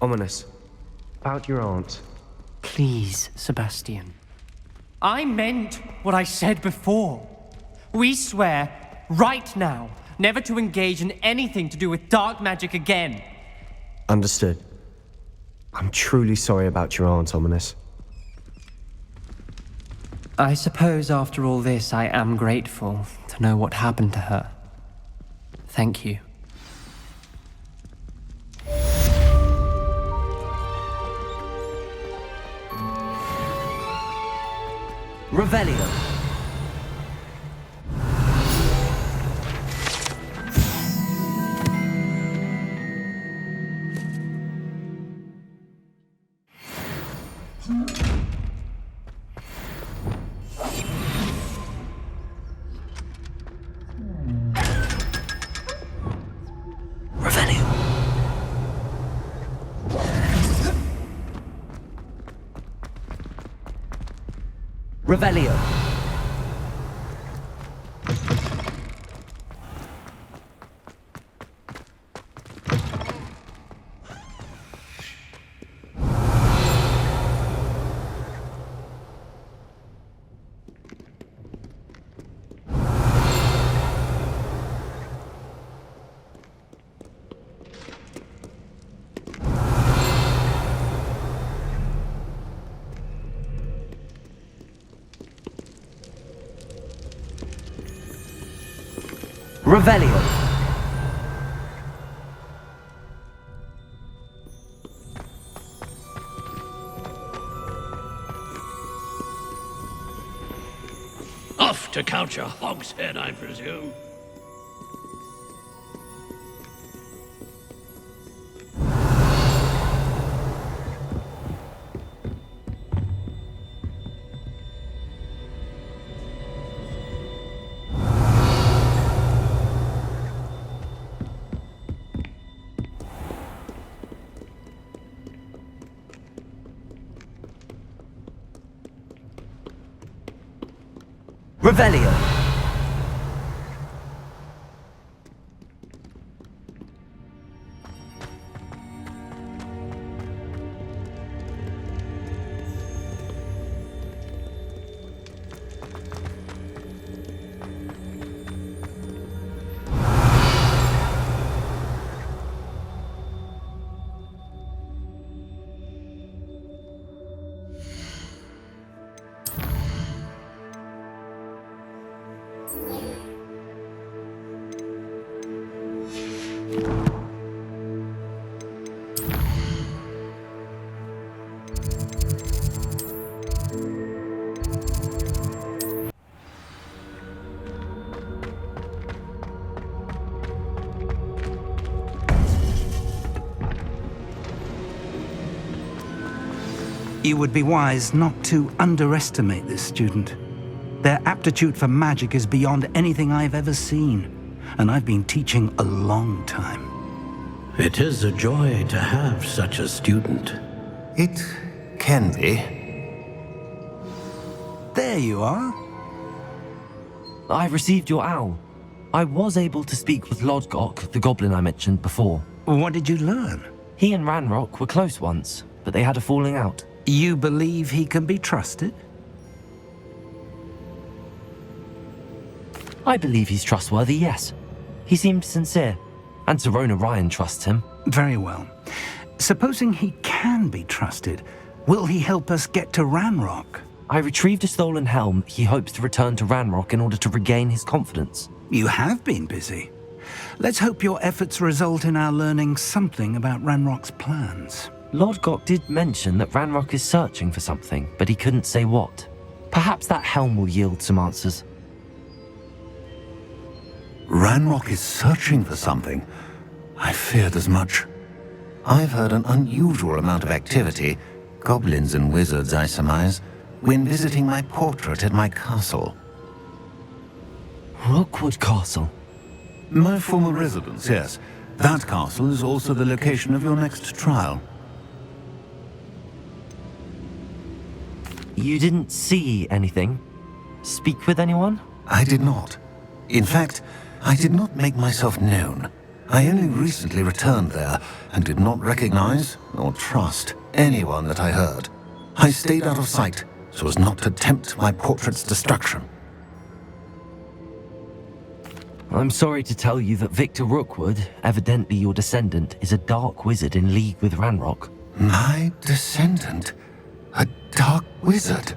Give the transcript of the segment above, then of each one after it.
Ominous. About your aunt. Please, Sebastian. I meant what I said before. We swear, right now, never to engage in anything to do with dark magic again. Understood. I'm truly sorry about your aunt, Ominous. I suppose after all this, I am grateful to know what happened to her. Thank you. Revelio. Revelio. Revelio. Off to count your hogshead, I presume. Revelio. You would be wise not to underestimate this student. Their aptitude for magic is beyond anything I've ever seen, and I've been teaching a long time. It is a joy to have such a student. It can be. There you are. I received your owl. I was able to speak with Lodgok, the goblin I mentioned before. What did you learn? He and Ranrock were close once, but they had a falling out. You believe he can be trusted? I believe he's trustworthy, yes. He seemed sincere, and Sirona Ryan trusts him. Very well. Supposing he can be trusted, will he help us get to Ranrock? I retrieved a stolen helm. He hopes to return to Ranrock in order to regain his confidence. You have been busy. Let's hope your efforts result in our learning something about Ranrock's plans. Lodgok did mention that Ranrock is searching for something, but he couldn't say what. Perhaps that helm will yield some answers. Ranrock is searching for something. I feared as much. I've heard an unusual amount of activity, goblins and wizards, I surmise, when visiting my portrait at my castle. Rockwood Castle? My former residence, yes. That castle is also the location of your next trial. You didn't see anything? Speak with anyone? I did not. In fact, I did not make myself known. I only recently returned there and did not recognize or trust anyone that I heard. I stayed out of sight so as not to tempt my portrait's destruction. I'm sorry to tell you that Victor Rookwood, evidently your descendant, is a dark wizard in league with Ranrock. My descendant? A dark wizard?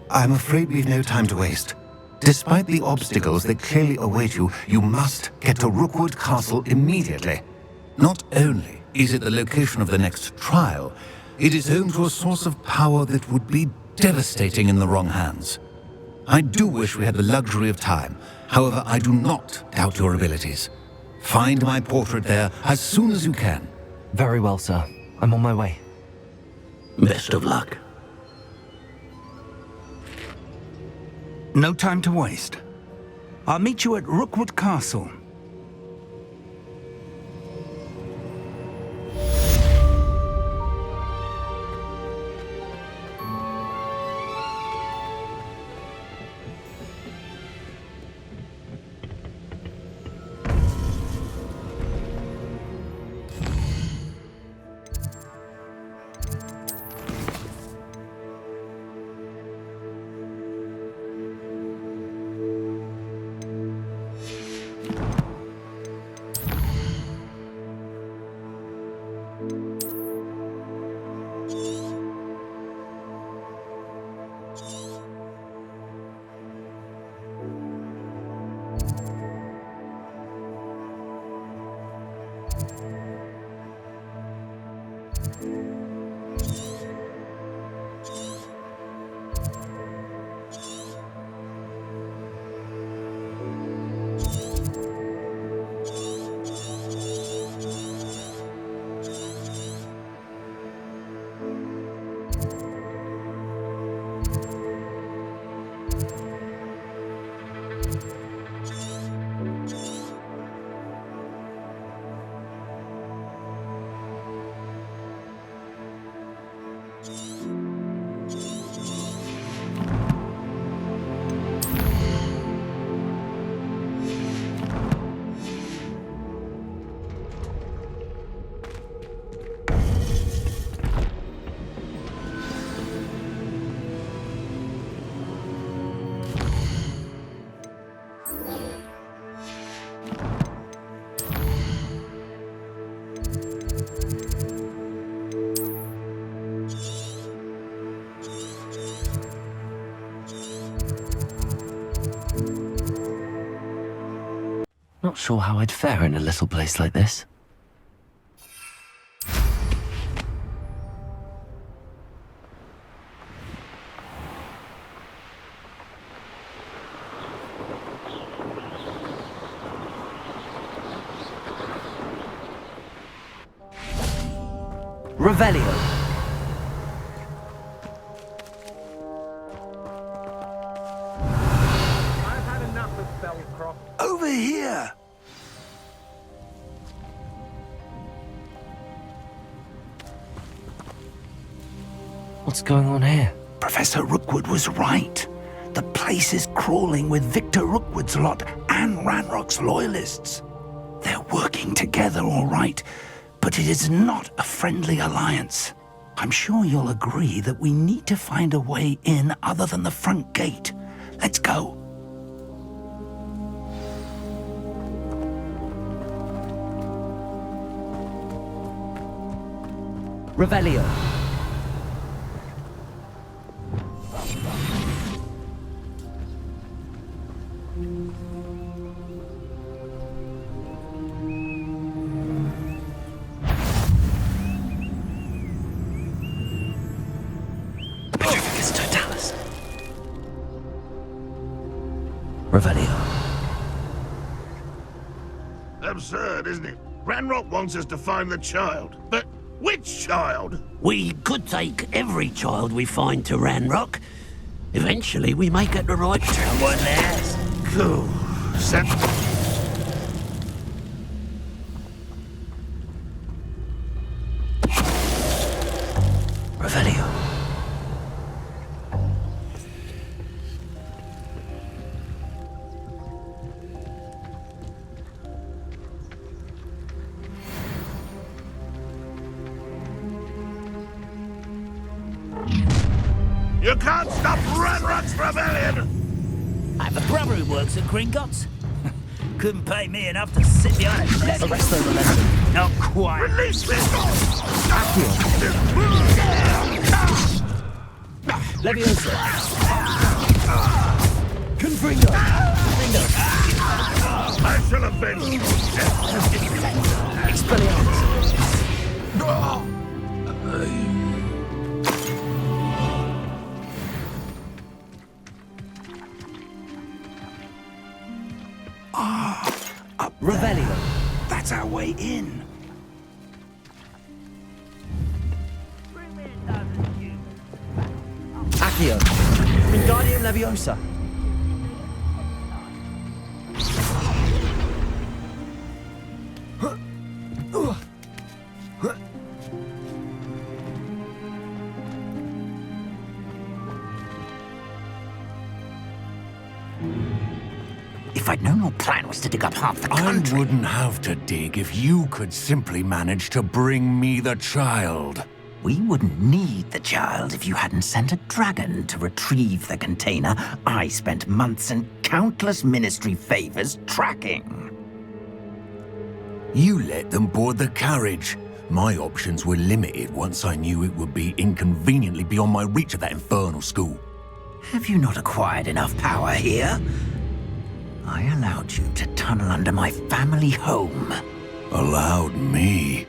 I'm afraid we've no time to waste. Despite the obstacles that clearly await you, you must get to Rookwood Castle immediately. Not only is it the location of the next trial, it is home to a source of power that would be devastating in the wrong hands. I do wish we had the luxury of time. However, I do not doubt your abilities. Find my portrait there as soon as you can. Very well, sir. I'm on my way. Best of luck. No time to waste. I'll meet you at Rookwood Castle. Not sure how I'd fare in a little place like this. Revelio. Over here! What's going on here? Professor Rookwood was right. The place is crawling with Victor Rookwood's lot and Ranrock's loyalists. They're working together, all right, but it is not a friendly alliance. I'm sure you'll agree that we need to find a way in other than the front gate. Let's go. Revelio. Revelio. Absurd, isn't it? Ranrock wants us to find the child. But which child? We could take every child we find to Ranrock. Eventually, we may get the right to one last. Cool. Revelio. You can't stop Ranrock's rebellion! I have a brother who works at Gringotts. Couldn't pay me enough to sit behind a desk. Arrest the momentum. Not quite. Release me! Leviosa. Confringo. I shall avenge you! Expelliarmus. Up Revelio. That's our way in. Accio. Wingardium Leviosa. If I'd known your plan was to dig up half the I country... wouldn't have to dig if you could simply manage to bring me the child. We wouldn't need the child if you hadn't sent a dragon to retrieve the container I spent months and countless ministry favors tracking. You let them board the carriage. My options were limited once I knew it would be inconveniently beyond my reach at that infernal school. Have you not acquired enough power here? I allowed you to tunnel under my family home. Allowed me?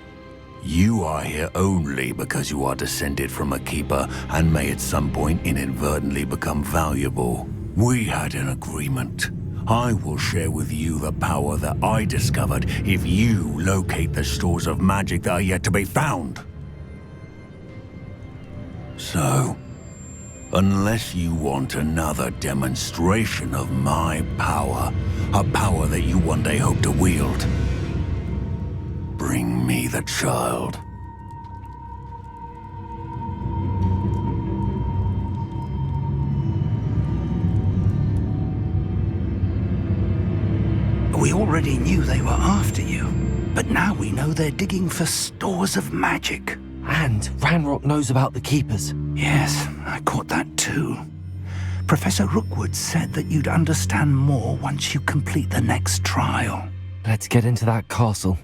You are here only because you are descended from a keeper and may at some point inadvertently become valuable. We had an agreement. I will share with you the power that I discovered if you locate the stores of magic that are yet to be found. So, unless you want another demonstration of my power, a power that you one day hope to wield, bring me the child. We already knew they were after you, but now we know they're digging for stores of magic. And Ranrock knows about the Keepers. Yes, I caught that too. Professor Rookwood said that you'd understand more once you complete the next trial. Let's get into that castle.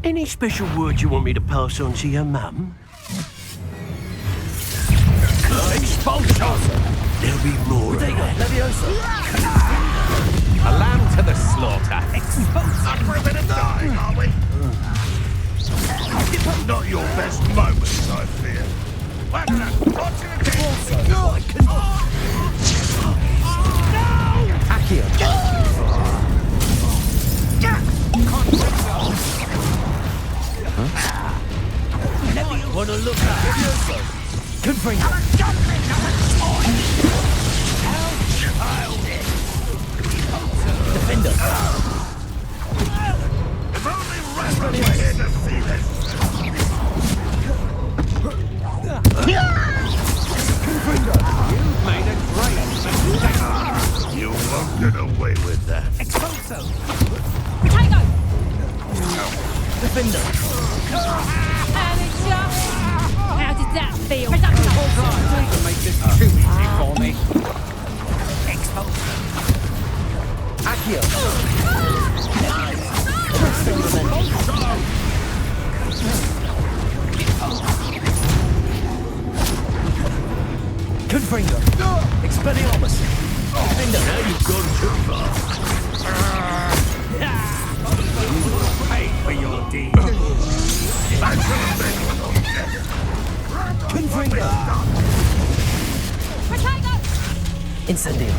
Any special word you want me to pass on to your mum? Expulsion! There'll be more. Leviosa. A lamb to the slaughter. Up for a bit of dying, are we? Not your best moments, I fear. What's in the Accio. Wanna look at Confringo. Defender. If only Ranrock were here to see this! made a great mistake. You won't get away with that. Expulso! Potato! Defender. Alicia! How did that feel? Please make this too easy for me. Accio. Confringo. Expelliarmus. Defender. Now you've gone too far. You will pay for your deed. Confringo. Potato! Incendio.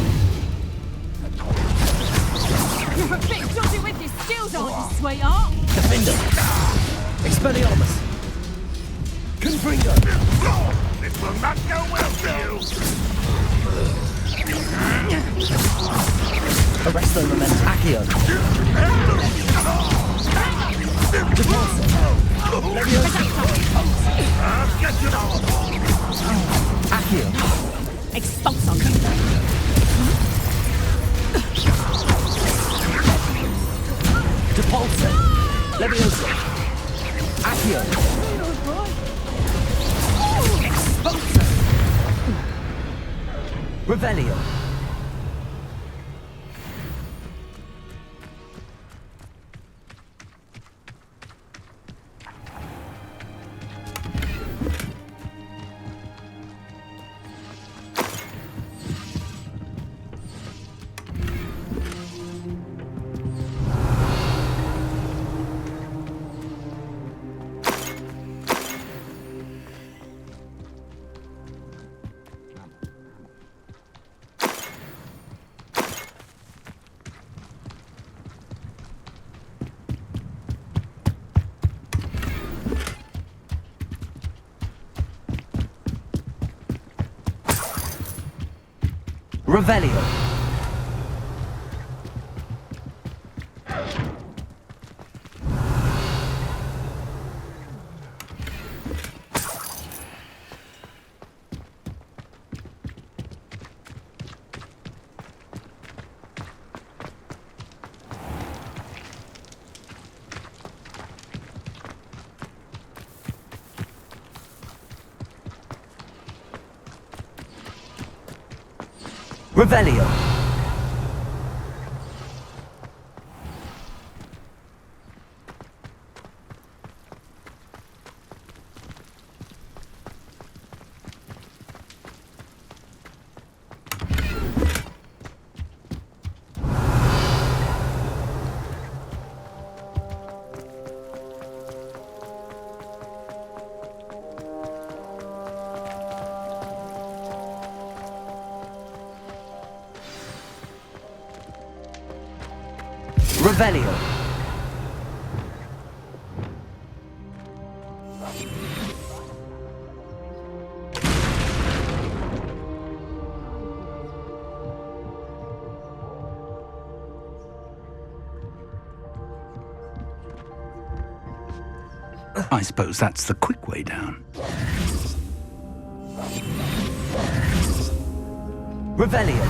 You're a bit dodgy with your skills, aren't you, sweetheart? Defender. Expelliarmus. Confringo. This will not go well for you! Arresto Momentum. Accio. Accio. Expulso! Repulsor. Levioso. Accio. Expulso. Revelio. Revelio. Revelio. Revelio. I suppose that's the quick way down. Revelio.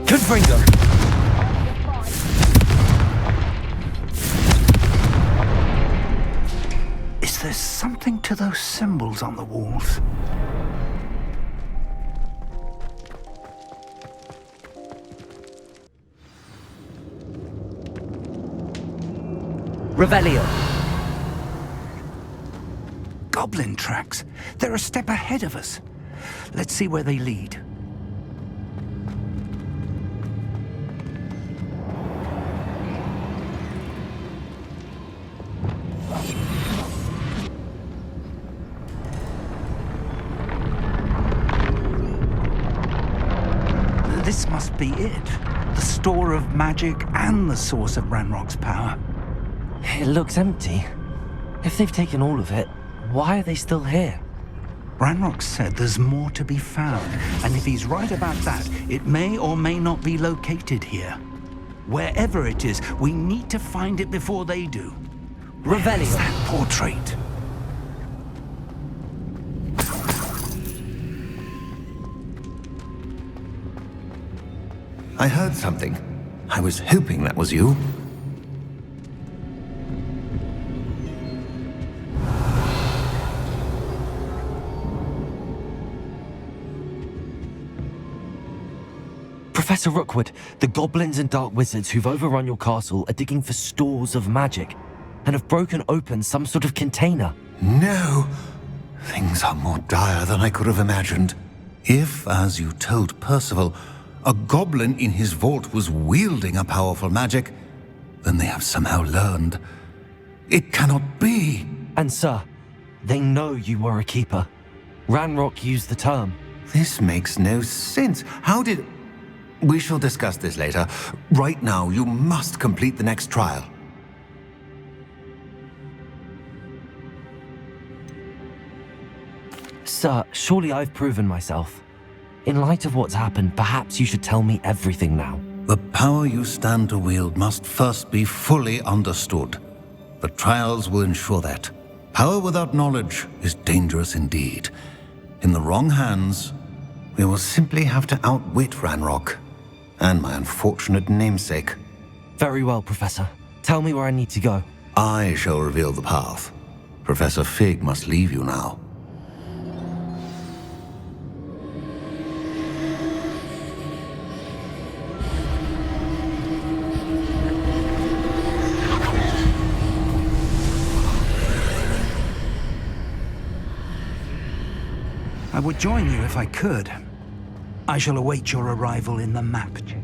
Confringo. Is there something to those symbols on the walls? Revelio. Goblin tracks. They're a step ahead of us. Let's see where they lead. This must be it. The store of magic and the source of Ranrock's power. It looks empty. If they've taken all of it, why are they still here? Ranrock said there's more to be found, and if he's right about that, it may or may not be located here. Wherever it is, we need to find it before they do. Revelio. Where's that portrait? I heard something. I was hoping that was you. Professor Rookwood, the goblins and dark wizards who've overrun your castle are digging for stores of magic and have broken open some sort of container. No! Things are more dire than I could have imagined. If, as you told Percival, a goblin in his vault was wielding a powerful magic, then they have somehow learned. It cannot be! And sir, they know you were a keeper. Ranrock used the term. This makes no sense. How did... We shall discuss this later. Right now, you must complete the next trial. Sir, surely I've proven myself. In light of what's happened, perhaps you should tell me everything now. The power you stand to wield must first be fully understood. The trials will ensure that. Power without knowledge is dangerous indeed. In the wrong hands, we will simply have to outwit Ranrock and my unfortunate namesake. Very well, Professor. Tell me where I need to go. I shall reveal the path. Professor Fig must leave you now. I would join you if I could. I shall await your arrival in the map chamber.